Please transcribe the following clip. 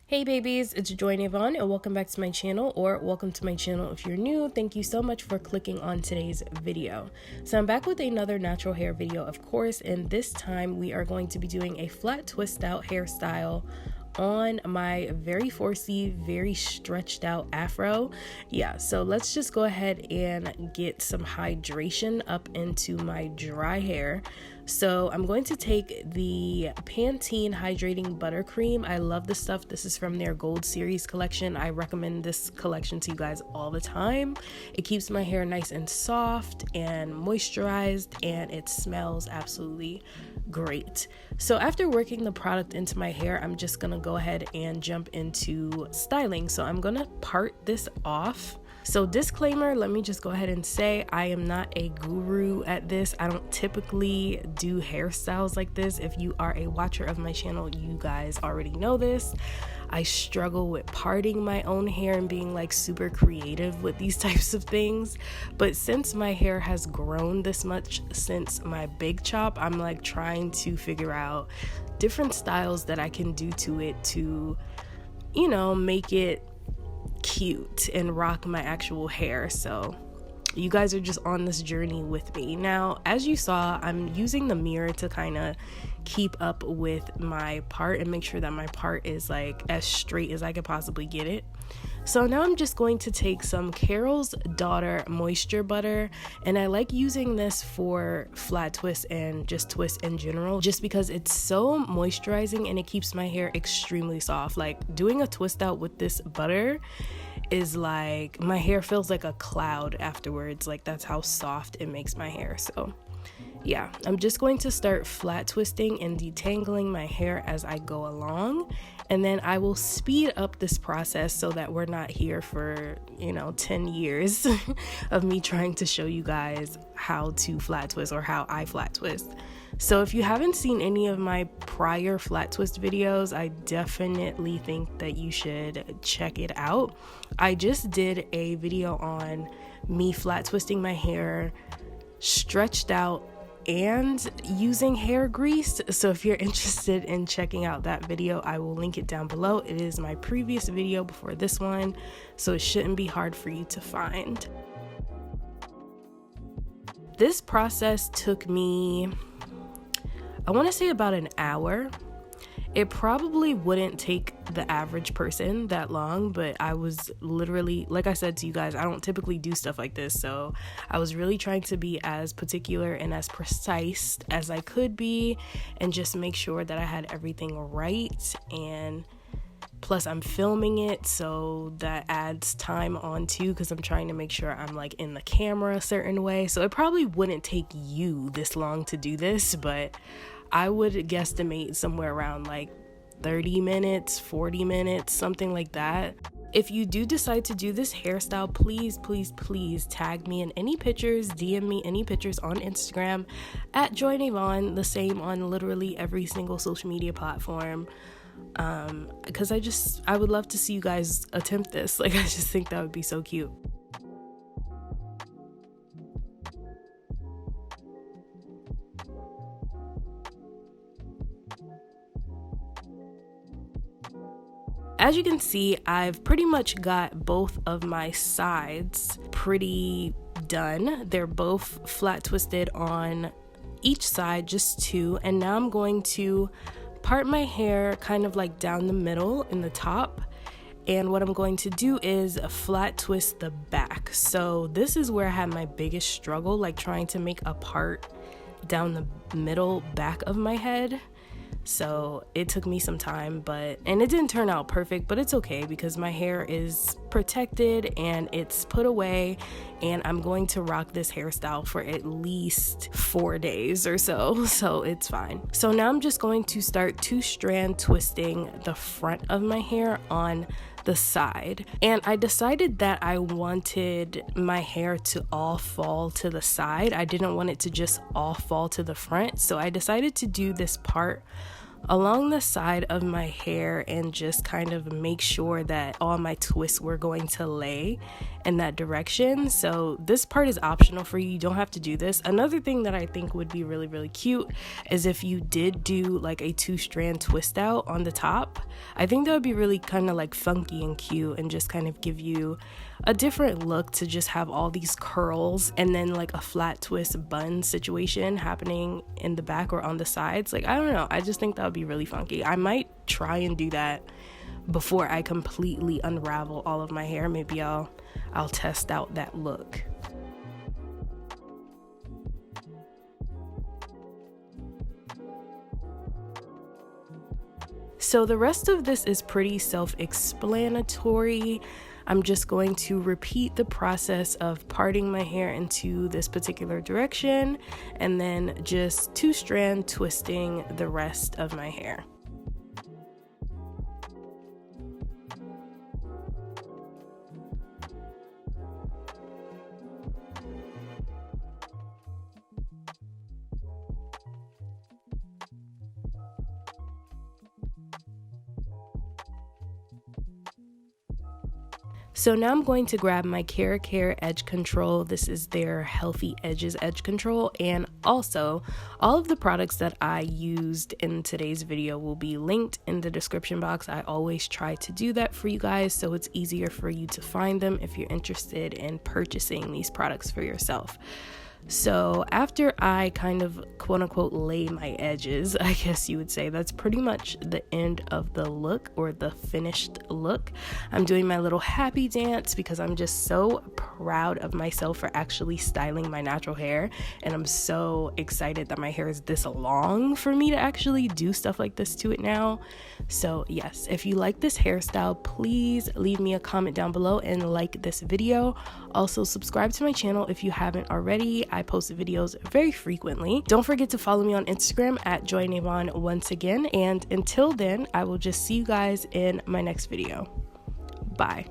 Hey babies, it's Joynavon and welcome back to my channel, or welcome to my channel if you're new. Thank you so much for clicking on today's video. So I'm back with another natural hair video, of course, and this time we are going to be doing a flat twist out hairstyle on my very 4C, very stretched out afro. Yeah, so let's just go ahead and get some hydration up into my dry hair. So I'm going to take the Pantene Hydrating Buttercream. I love this stuff. This is from their Gold Series collection. I recommend this collection to you guys all the time. It keeps my hair nice and soft and moisturized, and it smells absolutely great. So after working the product into my hair, I'm just gonna go ahead and jump into styling. So I'm gonna part this off. So disclaimer, let me just go ahead and say I am not a guru at this. I don't typically do hairstyles like this. If you are a watcher of my channel, you guys already know this. I struggle with parting my own hair and being like super creative with these types of things. But since my hair has grown this much since my big chop, I'm like trying to figure out different styles that I can do to it to, you know, make it cute and rock my actual hair. So you guys are just on this journey with me. Now, as you saw, I'm using the mirror to kind of keep up with my part and make sure that my part is like as straight as I could possibly get it. So now I'm just going to take some Carol's Daughter Moisture Butter, and I like using this for flat twists and just twists in general, just because it's so moisturizing and it keeps my hair extremely soft. Like doing a twist out with this butter is like my hair feels like a cloud afterwards. Like that's how soft it makes my hair. So yeah, I'm just going to start flat twisting and detangling my hair as I go along, and then I will speed up this process so that we're not here for 10 years of me trying to show you guys how to flat twist or how I flat twist. So if you haven't seen any of my prior flat twist videos, I definitely think that you should check it out. I just did a video on me flat twisting my hair stretched out and using hair grease. So if you're interested in checking out that video, I will link it down below. It is my previous video before this one, so it shouldn't be hard for you to find. This process took me, I want to say, about an hour. It probably wouldn't take the average person that long, but I was literally, like I said to you guys, I don't typically do stuff like this, so I was really trying to be as particular and as precise as I could be and just make sure that I had everything right. And plus I'm filming it, so that adds time on too, because I'm trying to make sure I'm like in the camera a certain way. So it probably wouldn't take you this long to do this, but I would guesstimate somewhere around like 30 minutes, 40 minutes, something like that. If you do decide to do this hairstyle, please tag me in any pictures, DM me any pictures on Instagram at joynavon, the same on literally every single social media platform. Because I would love to see you guys attempt this. Like, I just think that would be so cute. As you can see, I've pretty much got both of my sides pretty done. They're both flat twisted on each side, just two. And now I'm going to part my hair kind of like down the middle in the top. And what I'm going to do is flat twist the back. So this is where I had my biggest struggle, like trying to make a part down the middle back of my head. So it took me some time, and it didn't turn out perfect, but it's okay because my hair is protected and it's put away, and I'm going to rock this hairstyle for at least 4 days or so it's fine. So now I'm just going to start 2-strand twisting the front of my hair on the side, and I decided that I wanted my hair to all fall to the side. I didn't want it to just all fall to the front, so I decided to do this part along the side of my hair and just kind of make sure that all my twists were going to lay in that direction. So this part is optional for you. You don't have to do this. Another thing that I think would be really, really cute is if you did do like a 2-strand twist out on the top. I think that would be really kind of like funky and cute and just kind of give you a different look to just have all these curls and then like a flat twist bun situation happening in the back or on the sides. Like, I don't know, I just think that would be really funky. I might try and do that before I completely unravel all of my hair. Maybe I'll test out that look. So the rest of this is pretty self-explanatory. I'm just going to repeat the process of parting my hair into this particular direction and then just 2-strand twisting the rest of my hair. So now I'm going to grab my Care Edge Control. This is their Healthy Edges Edge Control. And also, all of the products that I used in today's video will be linked in the description box. I always try to do that for you guys so it's easier for you to find them if you're interested in purchasing these products for yourself. So after I kind of quote unquote lay my edges, I guess you would say, that's pretty much the end of the look or the finished look. I'm doing my little happy dance because I'm just so proud of myself for actually styling my natural hair, and I'm so excited that my hair is this long for me to actually do stuff like this to it now. So yes, if you like this hairstyle, please leave me a comment down below and like this video. Also subscribe to my channel if you haven't already. I post videos very frequently. Don't forget to follow me on Instagram at joynavon once again. And until then, I will just see you guys in my next video. Bye.